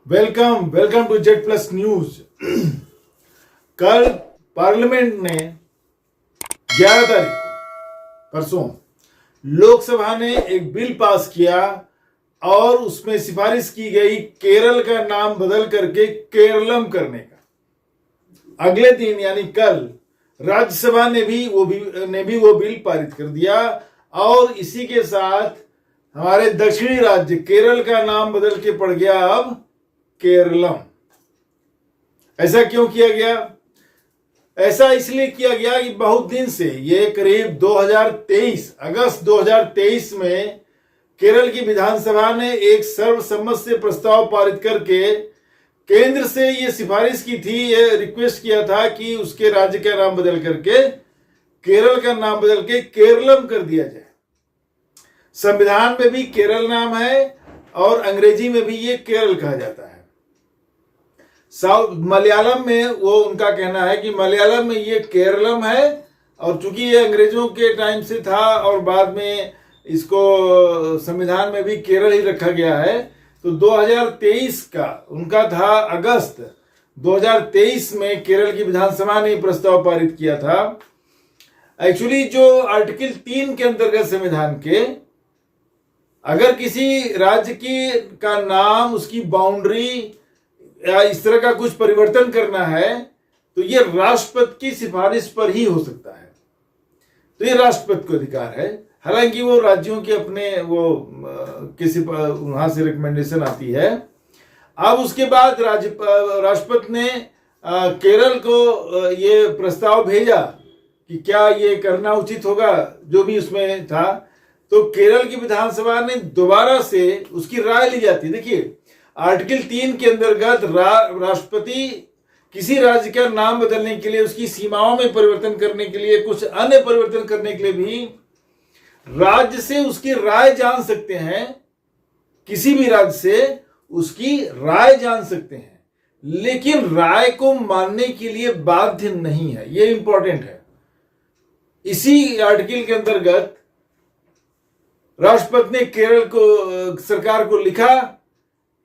Welcome welcome to Z plus news. कल parliament ने 11 तारीख को परसों लोकसभा ने एक बिल पास किया और उसमें सिफारिश की गई केरल का नाम बदल करके केरलम करने का। अगले दिन यानी कल राज्यसभा ने भी वो बिल पारित कर दिया और इसी के साथ हमारे दक्षिणी राज्य केरल का नाम बदल के पड़ गया अब केरलम। ऐसा क्यों किया गया? ऐसा इसलिए किया गया कि बहुत दिन से ये करीब 2023 अगस्त 2023 में केरल की विधानसभा ने एक सर्वसम्मत से प्रस्ताव पारित करके केंद्र से ये सिफारिश की थी, ये रिक्वेस्ट किया था कि उसके राज्य का नाम बदल करके केरल का नाम बदल के केरलम कर दिया जाए। संविधान में भी केरल नाम है और अंग्रेजी में भी ये केरल कहा जाता है। मलयालम में वो उनका कहना है कि मलयालम में ये केरलम है और चूंकि ये अंग्रेजों के टाइम से था और बाद में इसको संविधान में भी केरल ही रखा गया है, तो 2023 का उनका था अगस्त 2023 में केरल की विधानसभा ने प्रस्ताव पारित किया था। एक्चुअली जो आर्टिकल 3 के अंतर्गत संविधान के अगर किसी राज्य का नाम, उसकी बाउंड्री या इस तरह का कुछ परिवर्तन करना है तो ये राष्ट्रपति की सिफारिश पर ही हो सकता है। तो ये राष्ट्रपति को अधिकार है, हालांकि वो राज्यों के अपने किसी वहां से रिकमेंडेशन आती है। अब उसके बाद राष्ट्रपति ने केरल को ये प्रस्ताव भेजा कि क्या ये करना उचित होगा, जो भी उसमें था। तो केरल की विधानसभा ने दोबारा से उसकी राय ली जाती। देखिए, आर्टिकल 3 के अंतर्गत राष्ट्रपति किसी राज्य का नाम बदलने के लिए, उसकी सीमाओं में परिवर्तन करने के लिए, कुछ अन्य परिवर्तन करने के लिए भी राज्य से उसकी राय जान सकते हैं। किसी भी राज्य से उसकी राय जान सकते हैं, लेकिन राय को मानने के लिए बाध्य नहीं है। यह इंपॉर्टेंट है। इसी आर्टिकल के अंतर्गत राष्ट्रपति ने केरल को जून को लिखा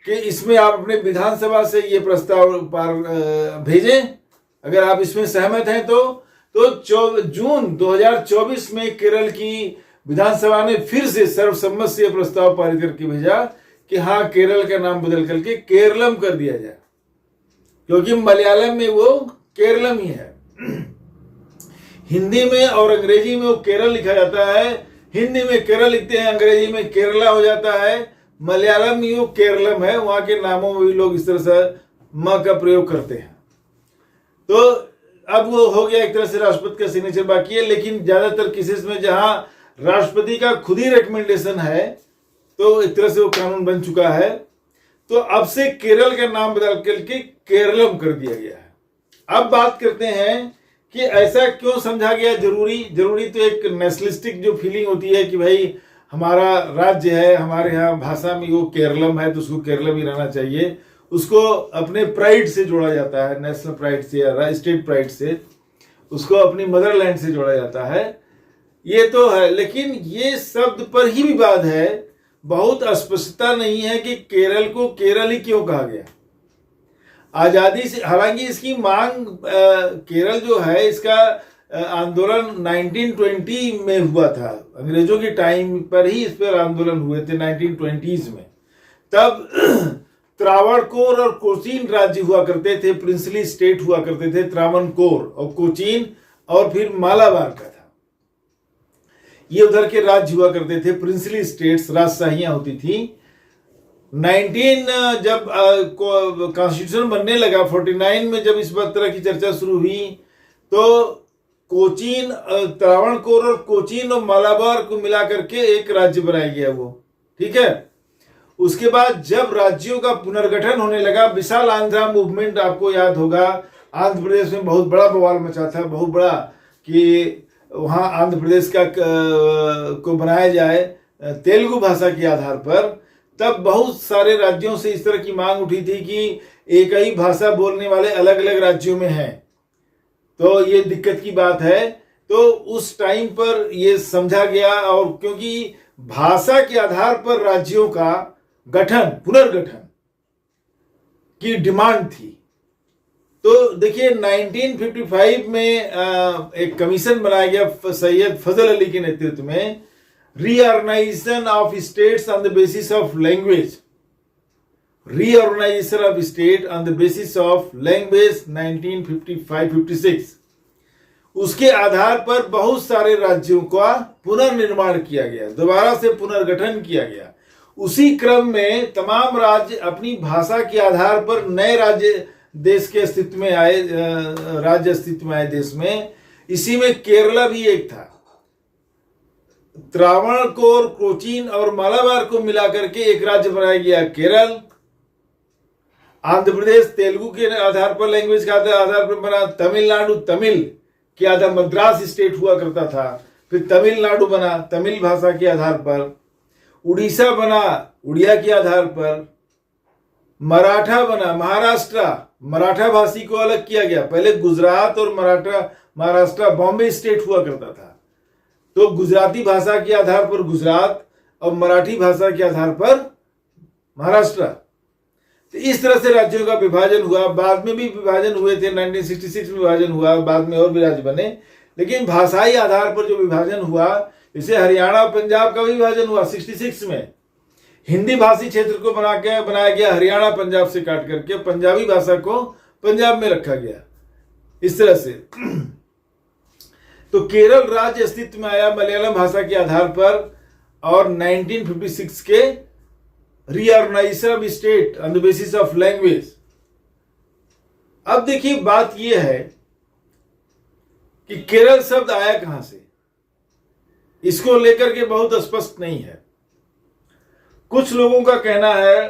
कि इसमें आप अपने विधानसभा से ये प्रस्ताव भेजें, अगर आप इसमें सहमत हैं तो जून 2024 में केरल की विधानसभा ने फिर से सर्वसम्मत से प्रस्ताव पारित करके भेजा कि हाँ, केरल का नाम बदल करके केरलम कर दिया जाए, क्योंकि मलयालम में वो केरलम ही है। हिंदी में और अंग्रेजी में वो केरल लिखा जाता है। हिंदी में केरल लिखते हैं, अंग्रेजी में केरला हो जाता है। मलयालम में वो केरलम है। वहां के नामों में भी लोग इस तरह से म का प्रयोग करते हैं। तो अब वो हो गया, एक तरह से राष्ट्रपति का सिग्नेचर बाकी है। लेकिन ज्यादातर केसेस में जहां राष्ट्रपति का खुद ही रिकमेंडेशन है तो एक तरह से वो कानून बन चुका है। तो अब से केरल का नाम बदल करके केरलम कर दिया गया है। अब बात करते हैं कि ऐसा क्यों समझा गया जरूरी तो एक नेशनलिस्टिक जो फीलिंग होती है कि भाई हमारा राज्य है, हमारे यहाँ भाषा में वो केरलम है तो उसको केरलम ही रहना चाहिए। उसको अपने प्राइड से जोड़ा जाता है, नेशनल प्राइड से या स्टेट प्राइड से, उसको अपनी मदरलैंड से जोड़ा जाता है। ये तो है, लेकिन ये शब्द पर ही विवाद है। बहुत स्पष्टता नहीं है कि केरल को केरल ही क्यों कहा गया। आजादी से, हालांकि इसकी मांग केरल जो है, इसका आंदोलन 1920 में हुआ था। अंग्रेजों के टाइम पर ही इस पर आंदोलन हुए थे 1920s में। तब त्रावणकोर और कोचीन राज्य हुआ करते थे, प्रिंसली स्टेट हुआ करते थे, त्रावणकोर और कोचीन, और फिर मालाबार का था। ये उधर के राज्य हुआ करते थे, प्रिंसली स्टेट्स, राजशाहियां होती थी। जब कॉन्स्टिट्यूशन बनने लगा 49 में, जब इस तरह की चर्चा शुरू हुई तो कोचीन, त्रावणकोर और कोचीन और मालाबार को मिला करके एक राज्य बनाया गया वो, ठीक है। उसके बाद जब राज्यों का पुनर्गठन होने लगा, विशाल आंध्रा मूवमेंट आपको याद होगा, आंध्र प्रदेश में बहुत बड़ा बवाल मचा था, बहुत बड़ा, कि वहां आंध्र प्रदेश को बनाया जाए तेलुगु भाषा के आधार पर। तब बहुत सारे राज्यों से इस तरह की मांग उठी थी कि एक ही भाषा बोलने वाले अलग अलग राज्यों में हैं, तो ये दिक्कत की बात है। तो उस टाइम पर ये समझा गया, और क्योंकि भाषा के आधार पर राज्यों का पुनर्गठन की डिमांड थी। तो देखिए 1955 में एक कमीशन बनाया गया सैयद फजल अली के नेतृत्व में, reorganisation of states on the basis of language, reorganisation of state on the basis of language 1955-56। उसके आधार पर बहुत सारे राज्यों का पुनर्निर्माण किया गया, दोबारा से पुनर्गठन किया गया। उसी क्रम में तमाम राज्य अपनी भाषा के आधार पर नए राज्य देश के अस्तित्व में आए, राज्य अस्तित्व में आए देश में। इसी में केरला भी एक था। त्रावणकोर, कोचीन और मालाबार को मिलाकर के एक राज्य बनाया गया केरल। आंध्र प्रदेश तेलुगु के आधार पर, लैंग्वेज के आधार पर बना। तमिलनाडु तमिल के आधार, मद्रास स्टेट हुआ करता था, फिर तमिलनाडु बना तमिल भाषा के आधार पर। उड़ीसा बना उड़िया के आधार पर। मराठा बना महाराष्ट्र, मराठा भाषी को अलग किया गया। पहले गुजरात और महाराष्ट्र बॉम्बे स्टेट हुआ करता था, तो गुजराती भाषा के आधार पर गुजरात और मराठी भाषा के आधार पर महाराष्ट्र। तो इस तरह से राज्यों का विभाजन हुआ। बाद में भी विभाजन हुए थे, 1966 में विभाजन हुआ, बाद में और भी राज्य बने। लेकिन भाषाई आधार पर जो विभाजन हुआ, जैसे हरियाणा और पंजाब का भी विभाजन हुआ 66 में। हिंदी भाषी क्षेत्र को बनाया गया हरियाणा पंजाब से काट करके, पंजाबी भाषा को पंजाब में रखा गया। इस तरह से तो केरल राज्य अस्तित्व में आया मलयालम भाषा के आधार पर, और 1956 के reorganisation of state on the basis of language. अब देखिए बात यह है कि केरल शब्द आया कहां से, इसको लेकर के बहुत स्पष्ट नहीं है। कुछ लोगों का कहना है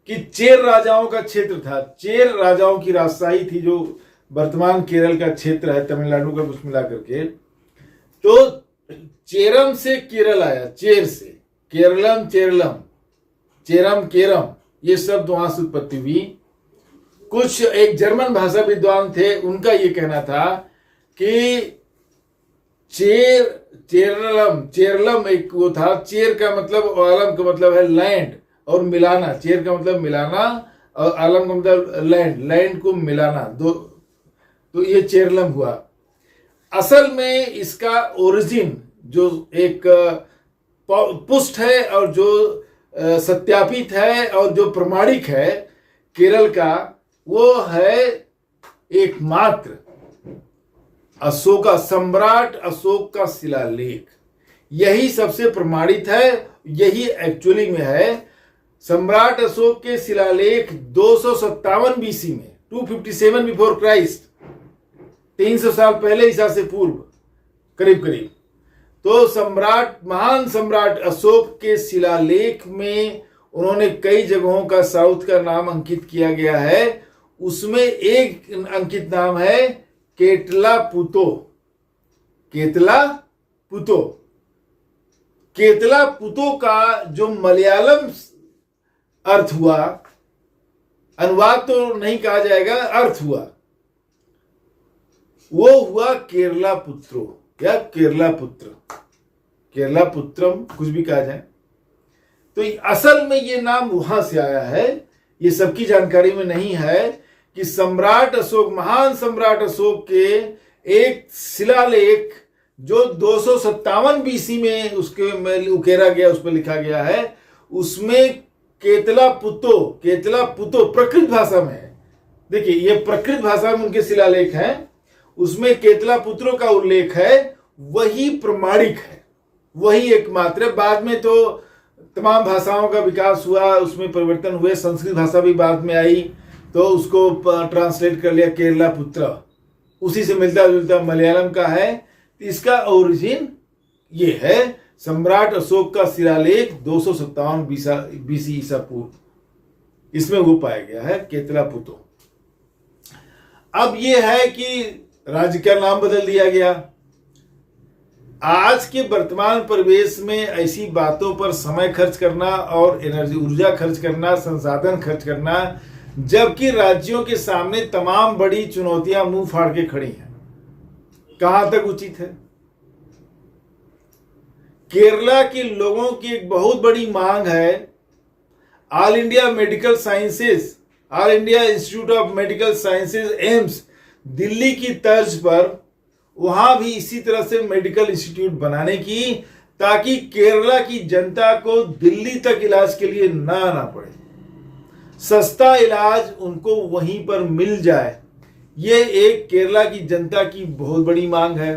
कि चेर राजाओं का क्षेत्र था, चेर राजाओं की राजशाही थी, जो वर्तमान केरल का क्षेत्र है, तमिलनाडु का कुछ मिला करके। तो चेरम से केरल आया, चेर से केरलम, चेरलम, चेरम, केरम, ये शब्द वहां से उत्पत्ति हुई। कुछ एक जर्मन भाषा विद्वान थे, उनका ये कहना था कि चेरलम, चेरलम एक वो था। चेर का मतलब, आलम का मतलब है लैंड और मिलाना। चेर का मतलब मिलाना और आलम का मतलब लैंड, लैंड को मिलाना, दो, तो ये चेरलम हुआ। असल में इसका ओरिजिन जो एक पुष्ट है और जो सत्यापित है और जो प्रमाणिक है केरल का, वो है एकमात्र अशोक, सम्राट अशोक का शिलालेख। यही सबसे प्रमाणित है, यही एक्चुअली में है। सम्राट अशोक के शिलालेख 257 बीसी में, 257 बिफोर क्राइस्ट, 300 साल पहले ईसा से पूर्व करीब करीब। तो सम्राट, महान सम्राट अशोक के शिलालेख में उन्होंने कई जगहों का साउथ का नाम अंकित किया गया है। उसमें एक अंकित नाम है केतलापुतो, केतलापुतो। केतलापुतो का जो मलयालम अर्थ हुआ, अनुवाद तो नहीं कहा जाएगा, अर्थ हुआ, वो हुआ केरला पुत्रो या केरला पुत्र, केरला पुत्रम, कुछ भी कहा जाए। तो असल में ये नाम वहां से आया है। ये सबकी जानकारी में नहीं है कि सम्राट अशोक, महान सम्राट अशोक के एक शिलालेख जो 257 बीसी में उसके में उकेरा गया, उस पर लिखा गया है, उसमें केतलापुतो, केतलापुतो प्रकृत भाषा में है। देखिए ये प्रकृत भाषा में उनके शिलालेख हैं, उसमें केतलापुत्रों का उल्लेख है, वही प्रमाणिक है, वही एकमात्र। बाद में तो तमाम भाषाओं का विकास हुआ, उसमें परिवर्तन हुए, संस्कृत भाषा भी बाद में आई, तो उसको ट्रांसलेट कर लिया केरला पुत्र, उसी से मिलता जुलता मलयालम का है। इसका ओरिजिन ये है, सम्राट अशोक का शिलालेख 257 बीसी ईसा पूर्व, इसमें वो पाया गया है केतलापुतो। अब ये है कि राज्य का नाम बदल दिया गया। आज के वर्तमान परिवेश में ऐसी बातों पर समय खर्च करना और एनर्जी, ऊर्जा खर्च करना, संसाधन खर्च करना, जबकि राज्यों के सामने तमाम बड़ी चुनौतियां मुंह फाड़ के खड़ी हैं, कहां तक उचित है? केरला के लोगों की एक बहुत बड़ी मांग है all India medical sciences all India institute of medical sciences AIIMS Delhi की तर्ज पर वहां भी इसी तरह से मेडिकल इंस्टीट्यूट बनाने की, ताकि केरला की जनता को दिल्ली तक इलाज के लिए ना आना पड़े, सस्ता इलाज उनको वहीं पर मिल जाए। ये एक केरला की जनता की बहुत बड़ी मांग है।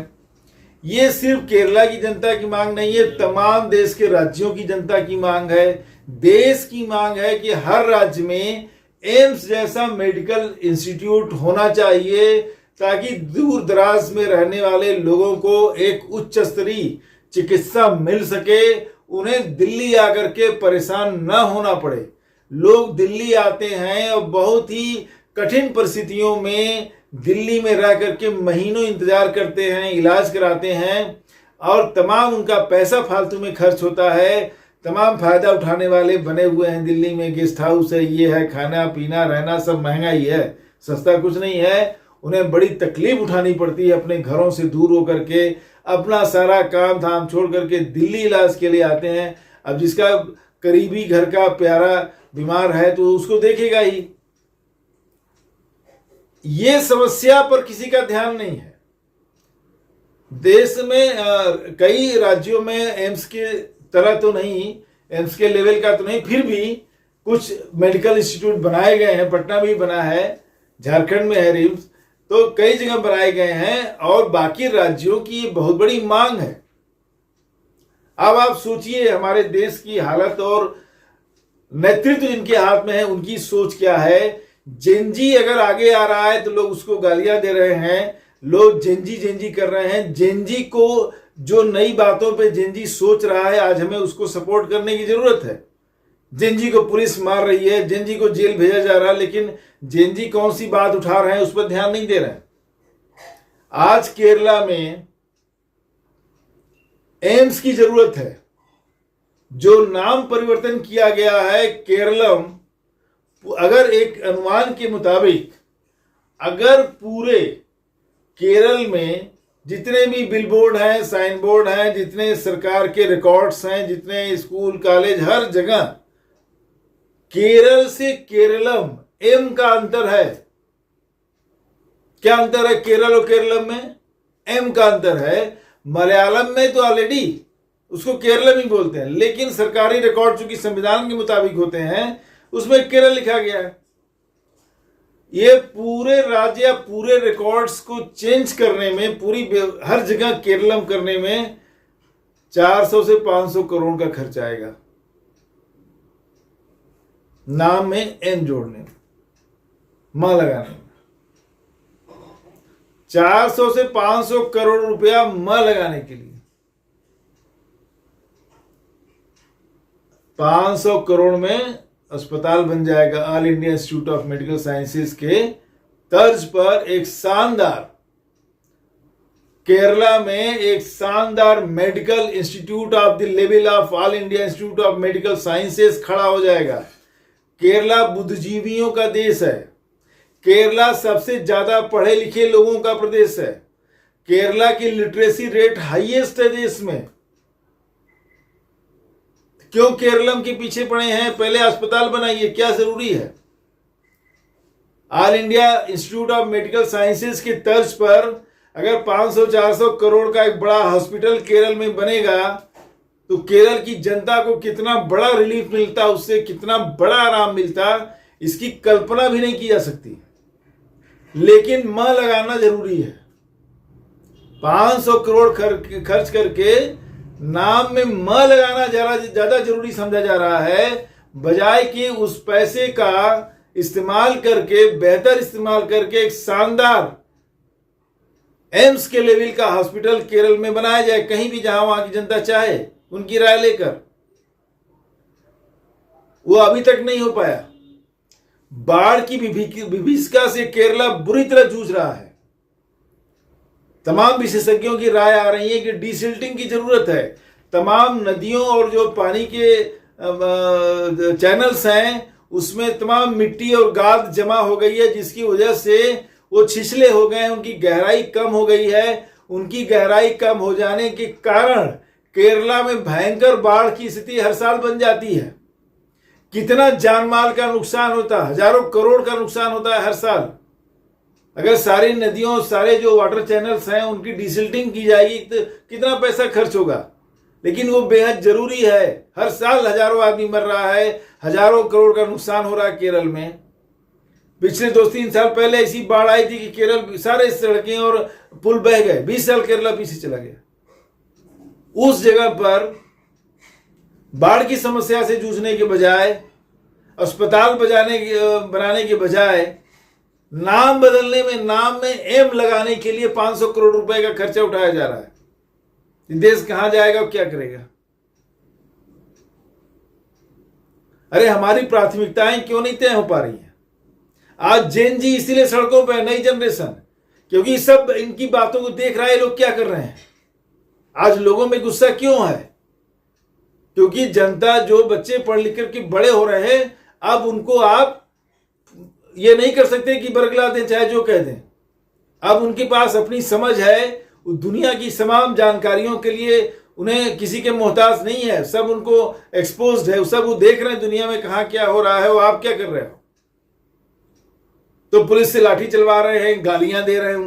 ये सिर्फ केरला की जनता की मांग नहीं है, तमाम देश के राज्यों की जनता की मांग है। देश की मांग है कि हर राज्य में एम्स जैसा मेडिकल इंस्टीट्यूट होना चाहिए, ताकि दूर दराज में रहने वाले लोगों को एक उच्च स्तरीय चिकित्सा मिल सके, उन्हें दिल्ली आकर के परेशान न होना पड़े। लोग दिल्ली आते हैं और बहुत ही कठिन परिस्थितियों में दिल्ली में रह करके महीनों इंतजार करते हैं, इलाज कराते हैं, और तमाम उनका पैसा फालतू में खर्च होता है। तमाम फायदा उठाने वाले बने हुए हैं दिल्ली में, गेस्ट हाउस है, ये है, खाना पीना रहना सब महंगा ही है, सस्ता कुछ नहीं है। उन्हें बड़ी तकलीफ उठानी पड़ती है अपने घरों से दूर होकर के, अपना सारा काम धाम छोड़ करके दिल्ली इलाज के लिए आते हैं। अब जिसका करीबी घर का प्यारा बीमार है तो उसको देखेगा ही। ये समस्या पर किसी का ध्यान नहीं है। देश में कई राज्यों में एम्स के तरह तो नहीं, एम्स के लेवल का तो नहीं, फिर भी कुछ मेडिकल इंस्टीट्यूट बनाए गए हैं। पटना में भी बना है, झारखंड में है रिम्स, तो कई जगह बनाए गए हैं, और बाकी राज्यों की बहुत बड़ी मांग है। अब आप सोचिए हमारे देश की हालत और नेतृत्व जिनके हाथ में है उनकी सोच क्या है। जेनजी अगर आगे आ रहा है तो लोग उसको गालियां दे रहे हैं, लोग जेनजी कर रहे हैं। जेनजी को जो नई बातों पे जेनजी सोच रहा है, आज हमें उसको सपोर्ट करने की जरूरत है। जेनजी को पुलिस मार रही है, जेनजी को जेल भेजा जा रहा है, लेकिन जेनजी कौन सी बात उठा रहे हैं उस पर ध्यान नहीं दे रहे हैं। आज केरला में एम्स की जरूरत है। जो नाम परिवर्तन किया गया है केरलम, अगर एक अनुमान के मुताबिक अगर पूरे केरल में जितने भी बिल बोर्ड हैं, साइन बोर्ड हैं, जितने सरकार के रिकॉर्ड्स हैं, जितने स्कूल कॉलेज, हर जगह केरल से केरलम एम का अंतर है। क्या अंतर है केरल और केरलम में? एम का अंतर है। मलयालम में तो ऑलरेडी उसको केरलम ही बोलते हैं, लेकिन सरकारी रिकॉर्ड चूंकि संविधान के मुताबिक होते हैं उसमें केरल लिखा गया है। ये पूरे राज्य या पूरे रिकॉर्ड्स को चेंज करने में, पूरी हर जगह केरलम करने में 400 से 500 करोड़ का खर्च आएगा, नाम में एम जोड़ने में, मां लगाने में। 400 से 500 करोड़ रुपया मां लगाने के लिए 500 करोड़ में अस्पताल बन जाएगा। All India institute of medical sciences के तर्ज पर एक शानदार, केरला में एक शानदार medical institute of the level of all India institute of medical sciences खड़ा हो जाएगा। केरला बुद्धिजीवियों का देश है। केरला सबसे ज्यादा पढ़े लिखे लोगों का प्रदेश है। केरला की लिटरेसी रेट हाईएस्ट है देश में। क्यों केरलम के पीछे पड़े हैं? पहले अस्पताल बनाइए, क्या जरूरी है? All India institute of medical sciences के तर्ज पर अगर 500-400 करोड़ का एक बड़ा हॉस्पिटल केरल में बनेगा तो केरल की जनता को कितना बड़ा रिलीफ मिलता, उससे कितना बड़ा आराम मिलता, इसकी कल्पना भी नहीं की जा सकती। लेकिन मां लगाना जरूरी है। 500 करोड़ खर्च करके नाम में मां लगाना ज्यादा जरूरी समझा जा रहा है, बजाय कि उस पैसे का इस्तेमाल करके, बेहतर इस्तेमाल करके एक शानदार एम्स के लेवल का हॉस्पिटल केरल में बनाया जाए, कहीं भी जहां वहां की जनता चाहे, उनकी राय लेकर। वो अभी तक नहीं हो पाया। बाढ़ की विभीषिका से केरला बुरी तरह जूझ रहा है। तमाम विशेषज्ञों की राय आ रही है कि डीसिल्टिंग की जरूरत है। तमाम नदियों और जो पानी के चैनल्स हैं उसमें तमाम मिट्टी और गाद जमा हो गई है, जिसकी वजह से वो छिछले हो गए हैं, उनकी गहराई कम हो गई है। उनकी गहराई कम हो जाने के कारण केरला में भयंकर बाढ़ की स्थिति हर साल बन जाती है। कितना जान माल का नुकसान होता है, हजारों करोड़ का नुकसान होता है हर साल। अगर सारी नदियों, सारे जो वाटर चैनल्स हैं उनकी डिसिल्टिंग की जाएगी तो कितना पैसा खर्च होगा, लेकिन वो बेहद जरूरी है। हर साल हजारों आदमी मर रहा है, हजारों करोड़ का नुकसान हो रहा है केरल में। पिछले 2-3 साल पहले ऐसी बाढ़ आई थी कि केरल सारे सड़कें और पुल बह गए। 20 साल केरला पीछे चला गया। उस जगह पर बाढ़ की समस्या से जूझने के बजाय, अस्पताल बनाने के बजाय, नाम बदलने में, नाम में एम लगाने के लिए 500 करोड़ रुपए का खर्चा उठाया जा रहा है। देश कहां जाएगा और क्या करेगा? अरे हमारी प्राथमिकताएं क्यों नहीं तय हो पा रही हैं? आज जेन जी इसीलिए सड़कों पर, नई जनरेशन, क्योंकि सब इनकी बातों को देख रहा है। लोग क्या कर रहे हैं? आज लोगों में गुस्सा क्यों है? क्योंकि जनता, जो बच्चे पढ़ लिख करके बड़े हो रहे हैं, अब उनको आप ये नहीं कर सकते कि बरगला दें, चाहे जो कह दें। अब उनके पास अपनी समझ है, दुनिया की तमाम जानकारियों के लिए उन्हें किसी के मोहताज नहीं है। सब उनको एक्सपोज्ड है, सब वो देख रहे हैं दुनिया में कहां क्या हो रहा है। वो आप क्या कर रहे हो? तो पुलिस से लाठी चलवा रहे हैं, गालियां दे रहे हैं,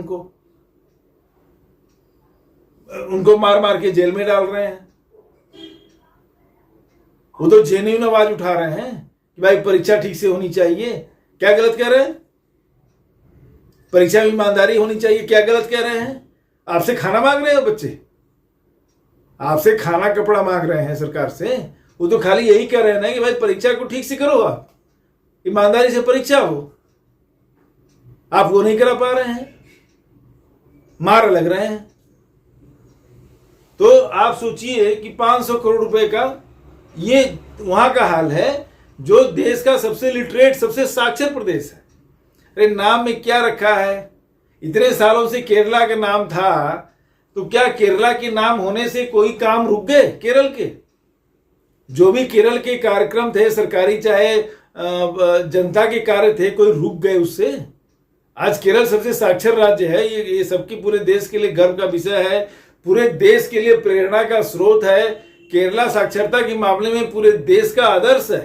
उनको मार मार के जेल में डाल रहे हैं। वो तो जेन्युइन आवाज उठा रहे हैं कि भाई परीक्षा ठीक से होनी चाहिए। क्या गलत कह रहे हैं? परीक्षा में ईमानदारी होनी चाहिए। क्या गलत कह रहे हैं? आपसे खाना मांग रहे हो बच्चे, आपसे खाना कपड़ा मांग रहे हैं सरकार से। वो तो खाली यही कह रहे हैं ना कि भाई परीक्षा को ठीक से करो, आप ईमानदारी से परीक्षा हो। आप वो नहीं करा पा रहे हैं, मार लग रहे हैं। तो आप सोचिए कि 500 करोड़ रुपए का ये वहां का हाल है, जो देश का सबसे लिटरेट, सबसे साक्षर प्रदेश है। अरे नाम में क्या रखा है? इतने सालों से केरला का नाम था, तो क्या केरला के नाम होने से कोई काम रुक गए? केरल के जो भी केरल के कार्यक्रम थे सरकारी, चाहे जनता के कार्य थे, कोई रुक गए उससे? आज केरल सबसे साक्षर राज्य है। ये सबके पूरे देश के लिए गर्व का विषय है, पूरे देश के लिए प्रेरणा का स्रोत है। केरला साक्षरता के मामले में पूरे देश का आदर्श है।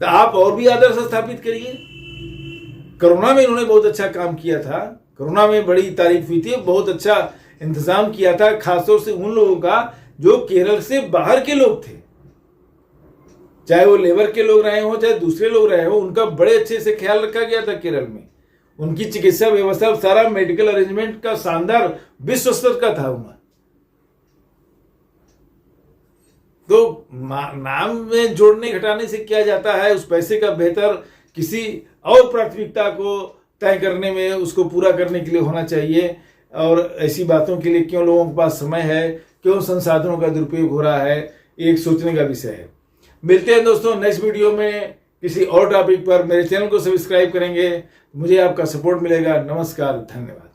तो आप और भी आदर्श स्थापित करिए। कोरोना में इन्होंने बहुत अच्छा काम किया था, कोरोना में बड़ी तारीफ हुई थी, बहुत अच्छा इंतजाम किया था, खासतौर से उन लोगों का जो केरल से बाहर के लोग थे, चाहे वो लेबर के लोग रहे हो, चाहे दूसरे लोग रहे हो, उनका बड़े अच्छे से ख्याल रखा गया था केरल में। उनकी चिकित्सा व्यवस्था, सारा मेडिकल अरेंजमेंट का शानदार विश्व स्तर का था उनका। तो नाम में जोड़ने घटाने से क्या जाता है? उस पैसे का बेहतर किसी और प्राथमिकता को तय करने में, उसको पूरा करने के लिए होना चाहिए। और ऐसी बातों के लिए क्यों लोगों के पास समय है, क्यों संसाधनों का दुरुपयोग हो रहा है, एक सोचने का विषय है। मिलते हैं दोस्तों नेक्स्ट वीडियो में किसी और टॉपिक पर। मेरे चैनल को सब्सक्राइब करेंगे, मुझे आपका सपोर्ट मिलेगा। नमस्कार, धन्यवाद।